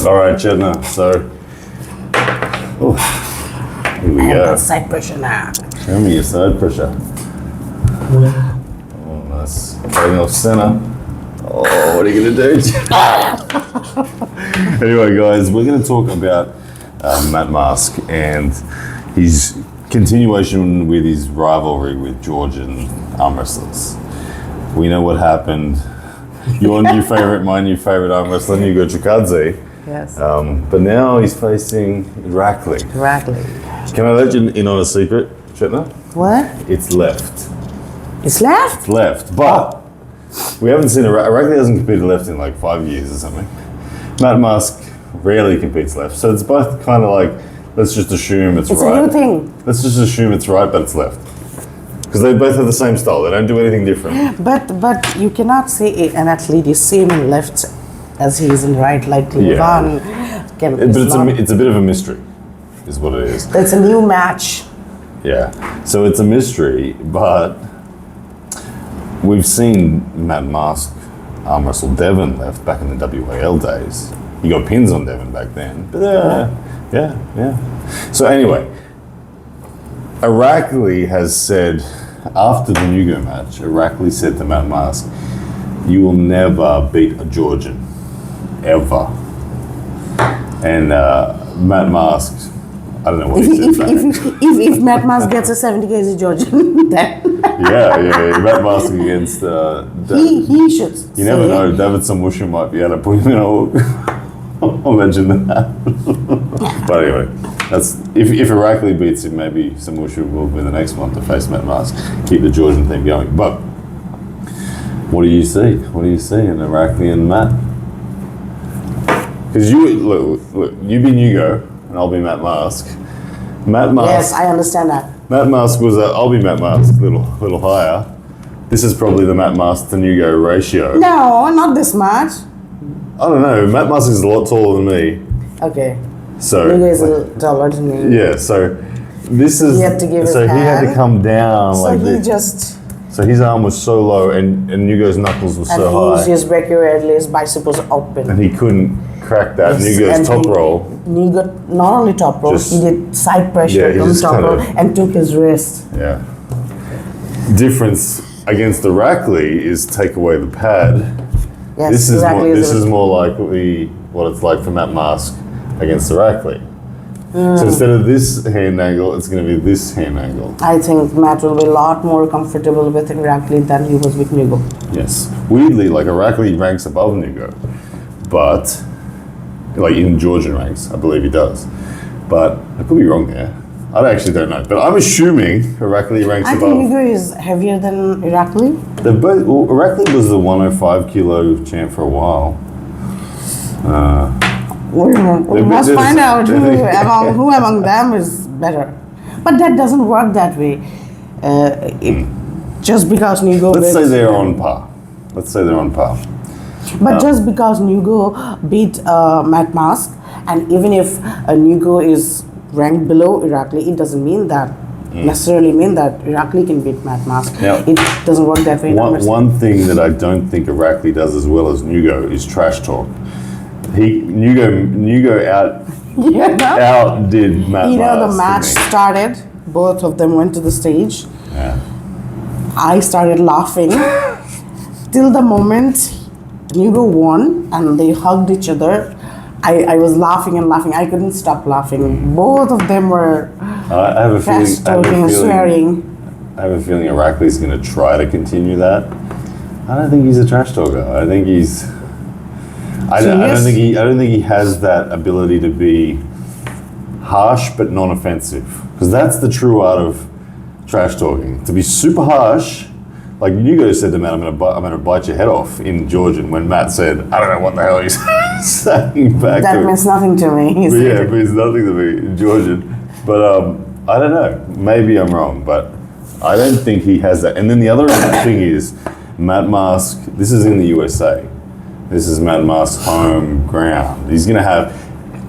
All right, Chetna. So, here we go. Side pressure now. Show me your side pressure. Oh, nice. Going off center. Oh, what are you gonna do? Anyway, guys, we're gonna talk about Matt Mask and his continuation with his rivalry with Georgian arm wrestlers. We know what happened. Your new favorite, my new favorite arm wrestler, Hugo Chikadze. Yes. But now he's facing Irakli. Irakli. Can I let you in on a secret, Chetna? What? It's left. It's left? It's left, but we haven't seen Irakli hasn't competed left in like 5 years or something. Matt Mask rarely competes left, so it's both kind of like, let's just assume it's right. It's a new thing. Let's just assume it's right, but it's left. Because they both have the same style. They don't do anything different. But you cannot say an athlete is same in left as he is in right, like Ivan. But it's a bit of a mystery, is what it is. It's a new match. Yeah. So it's a mystery, but we've seen Matt Mask arm wrestle Devon left back in the WAL days. He got pins on Devon back then. But yeah. So anyway, Irakli has said, after the Nugo match, Irakli said to Matt Mask, "You will never beat a Georgian, ever." And Matt Mask, I don't know what he said. If Matt Mask gets a 70 kg Georgian, then yeah. Matt Mask against he should. You never know. David Samusha might be able to put him in a hook. I'll mention that. But anyway, that's if Irakli beats him, maybe Samusha will be the next one to face Matt Mask. Keep the Georgian thing going. But what do you see? What do you see in Irakli and Matt? Because you look, you be Nugo and I'll be Matt Mask. Matt Mask. Yes, I understand that. Matt Mask was I'll be Matt Mask, little higher. This is probably the Matt Mask to Nugo ratio. No, not this much. I don't know. Matt Mask is a lot taller than me. Okay. So Nugo is a little taller than me. Yeah. So this is. He had to give his so he had to hand. come down So like he this. just. So his arm was so low, and Nugo's knuckles were so high, and his regularly his bicep was open. and he couldn't crack that. Yes, Nugo's and top roll. Nugo not only top roll, Just- he did side pressure he on just top roll kinda- and took his wrist. Yeah. Difference against Irakli is take away the pad. Yes, This is exactly. more, this is more likely what it's like for Matt Mask against Irakli. So instead of this hand angle, it's going to be this hand angle. I think Matt will be a lot more comfortable with Irakli than he was with Nugo. Yes. Weirdly, like Irakli ranks above Nugo, but like in Georgian ranks, I believe he does. But I could be wrong there. I actually don't know. But I'm assuming Irakli ranks I above. think Nugo is heavier than Irakli. They're both. Well, Irakli was the 105 kilo champ for a while. We must find out who among them is better. But that doesn't work that way. Just because Nugo. Let's say they're on par. Let's say they're on par. But just because Nugo beat Matt Mask, and even if Nugo is ranked below Irakli, it doesn't mean that necessarily mean that Irakli can beat Matt Mask. Yeah. It doesn't work that way. One thing that I don't think Irakli does as well as Nugo is trash talk. Nugo outdid Matt Mask. The match started. Both of them went to the stage. Yeah. I started laughing till the moment Nugo won and they hugged each other. I was laughing and laughing. I couldn't stop laughing. Both of them were I have a trash talking and swearing. I have a feeling Irakli's going to try to continue that. I don't think he's a trash talker. I think he's. I don't think he has that ability to be harsh but non-offensive, because that's the true art of trash talking. To be super harsh, like Nugo said to Matt, "I'm gonna bite your head off" in Georgian. When Matt said, "I don't know what the hell he's saying back to That him." means nothing to me. But yeah, it means nothing to me in Georgian. But I don't know. Maybe I'm wrong, but I don't think he has that. And then the other thing is, Matt Mask. This is in the USA. This is Matt Mask's home ground. He's going to have,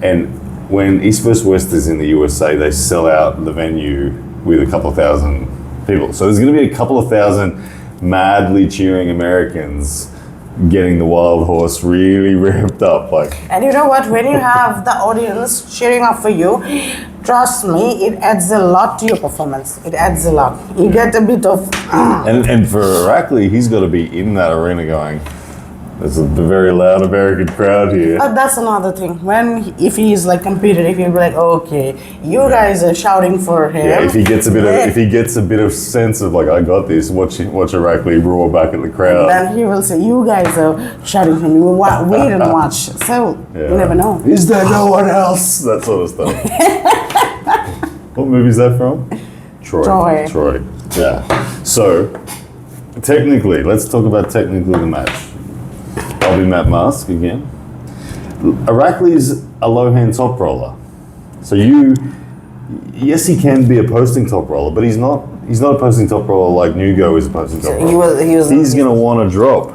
and when East vs West is in the USA, they sell out the venue with a couple of thousand people. So there's going to be a couple of thousand madly cheering Americans getting the wild horse really ramped up. Like, And you know what? When you have the audience cheering up for you, trust me, it adds a lot to your performance. It adds a lot. You get a bit of. and for Irakli, he's got to be in that arena going, there's a very loud American crowd here. But that's another thing. If he's like competitive, he'll be like, okay, you guys are shouting for him. Yeah, if he gets a bit of sense of like, I got this, watch Irakli roar back at the crowd. Then he will say, you guys are shouting for me. Wait and watch. So you never know. Is there no one else? That sort of stuff. What movie is that from? Troy. Yeah. So technically, let's talk about technically the match. I'll be Matt Mask again. Irakli's a low-hand top roller. So yes, he can be a posting top roller, but he's not a posting top roller like Nugo is a posting top roller. He's going to want to drop.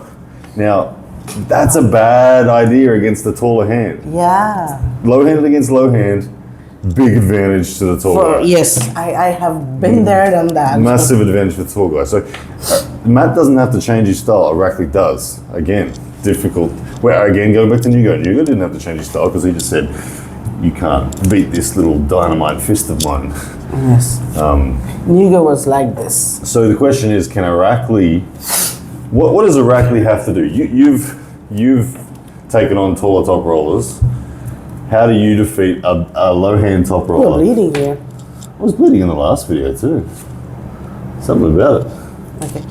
Now, that's a bad idea against the taller hand. Yeah. Low-handed against low-hand, big advantage to the tall guy. Yes, I have been there, done that. Massive advantage for the tall guy. So Matt doesn't have to change his style. Irakli does. Again, difficult. Well, again, going back to Nugo. Nugo didn't have to change his style because he just said, you can't beat this little dynamite fist of mine. Yes. Nugo was like this. So the question is, can Irakli... What does Irakli have to do? You've taken on taller top rollers. How do you defeat a low-hand top roller? You're bleeding here. I was bleeding in the last video too. Something about it. Okay.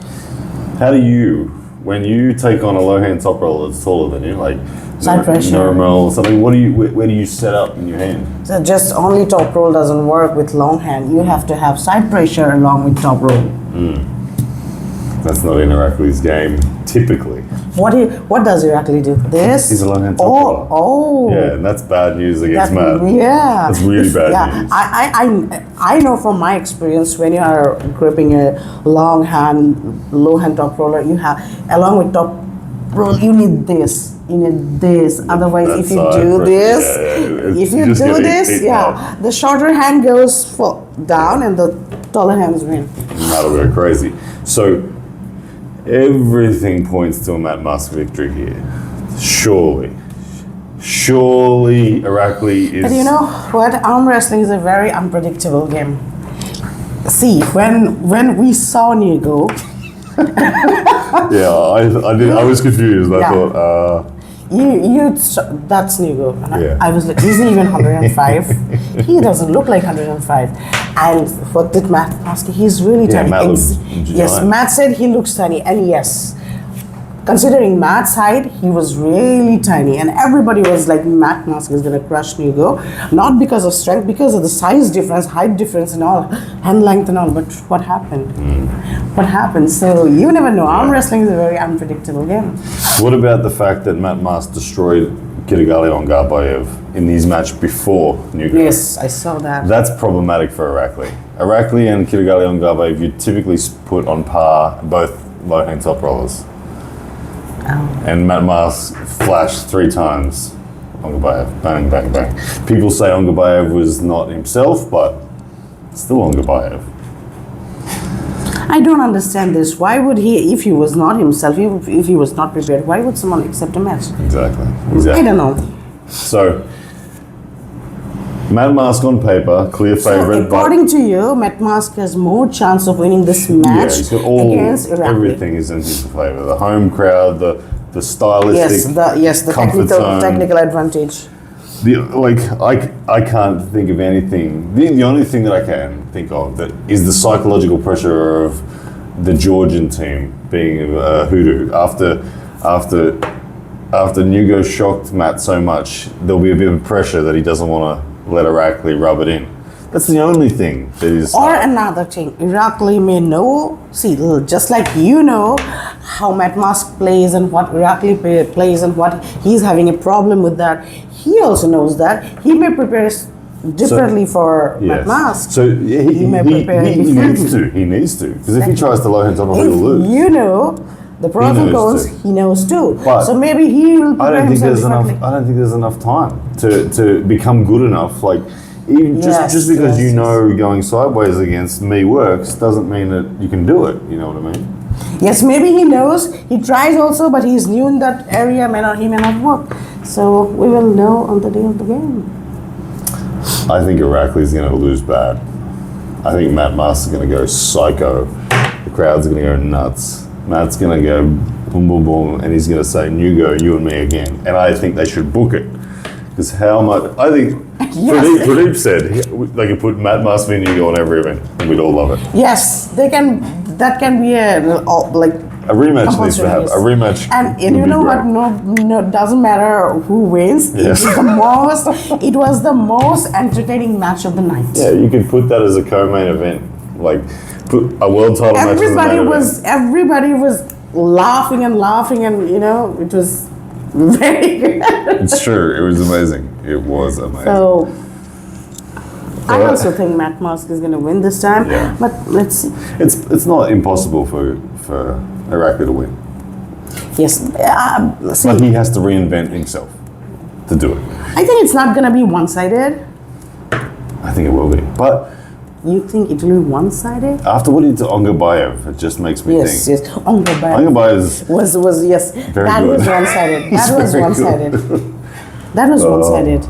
How do you, when you take on a low-hand top roller that's taller than you, like side pressure, normal or something, where do you set up in your hand? So just only top roll doesn't work with long hand. You have to have side pressure along with top roll. That's not in Irakli's game typically. What does Irakli do? This? He's a low-hand top roller. Oh. Yeah, and that's bad news against Matt. Yeah. That's really bad news. I know from my experience, when you are gripping a low hand top roller, you have, along with top roll, you need this. Otherwise, if you do this, the shorter hand goes down and the taller hands win. That'll go crazy. So everything points to a Matt Mask victory here. Surely Irakli is... But you know what? Arm wrestling is a very unpredictable game. See, when we saw Nugo... I was confused. I thought... that's Nugo. I was like, is he even 105? He doesn't look like 105. And what did Matt ask? He's really tiny. Yes, Matt said he looks tiny. And yes, considering Matt's height, he was really tiny. And everybody was like, Matt Mask is going to crush Nugo. Not because of strength, because of the size difference, height difference and all, hand length and all. But what happened? What happened? So you never know. Arm wrestling is a very unpredictable game. What about the fact that Matt Mask destroyed Kirigaly Garbayev in his match before Nugo? Yes, I saw that. That's problematic for Irakli. Irakli and Kirigaly Garbayev, you typically put on par both low-hand top rollers. And Matt Mask flashed 3 times on Garbayev. Bang, bang, bang. People say Garbayev was not himself, but still on Garbayev. I don't understand this. Why would he, if he was not himself, if he was not prepared, why would someone accept a match? Exactly. I don't know. So, Matt Mask on paper, clear favorite. According to you, Matt Mask has more chance of winning this match he's got against Irakli. Everything is in his favor. The home crowd, the stylistic, the technical advantage. I can't think of anything. The only thing that I can think of that is the psychological pressure of the Georgian team being a hoodoo. After Nugo shocked Matt so much, there'll be a bit of pressure that he doesn't want to let Irakli rub it in. That's the only thing that is... Or another thing, Irakli may know, just like you know how Matt Mask plays and what Irakli plays and what he's having a problem with that, he also knows that. He may prepare differently for Matt Mask. So he may prepare differently. He needs to. Because if he tries to low hands on him, he'll lose. You know, the pros and cons, he knows too. But so maybe he will prepare himself differently. I don't think there's enough time to become good enough. Like, just because you know going sideways against me works doesn't mean that you can do it. You know what I mean? Yes, maybe he knows. He tries also, but he's new in that area. He may not work. So we will know on the day of the game. I think Irakli's going to lose bad. I think Matt Master's going to go psycho. The crowd's going to go nuts. Matt's going to go boom, boom, boom, and he's going to say, "Nugo, you and me again." And I think they should book it. Because how much... I think Pradeep said they could put Matt Master and Nugo on every event, and we'd all love it. Yes, they can. That can be a rematch needs to happen. A rematch. And you know what? No, doesn't matter who wins. Yes. It was the most entertaining match of the night. Yeah, you could put that as a co-main event. Like, put a world title match as a main event. Everybody was laughing, and it was very good. It's true. It was amazing. It was amazing. So, I also think Matt Mask is going to win this time. Yeah. But let's see. It's not impossible for Irakli to win. Yes. But he has to reinvent himself to do it. I think it's not going to be one-sided. I think it will be. But you think it will be one-sided? after what he did to Ongobayev, it just makes me think. Yes. Ongobayev was yes. very That good. was one-sided. He's That was very one-sided. good. That was one-sided.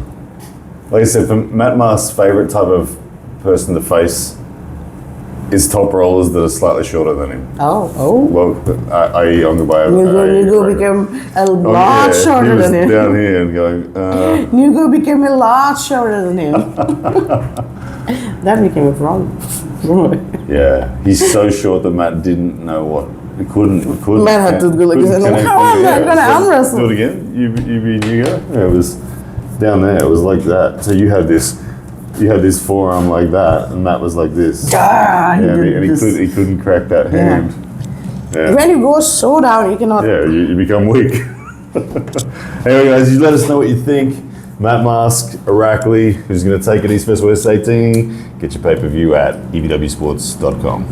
Like I said, for Matt Mask's favourite type of person to face is top rollers that are slightly shorter than him. Oh. Well, i.e. Ongobayev. Nugo became a lot shorter than him. Down here and going. Nugo became a lot shorter than him. That became a problem. Yeah, he's so short that Matt didn't know what. He couldn't. Matt had to go like this. How am I going to arm wrestle? Do it again. You be Nugo. Yeah, it was down there. It was like that. So you had this forearm like that, and Matt was like this. He couldn't crack that hand. Yeah. When you go so down, you cannot. Yeah, you become weak. Anyway, guys, you let us know what you think. Matt Mask, Irakli, who's going to take it East West West 18. Get your pay-per-view at evwsports.com.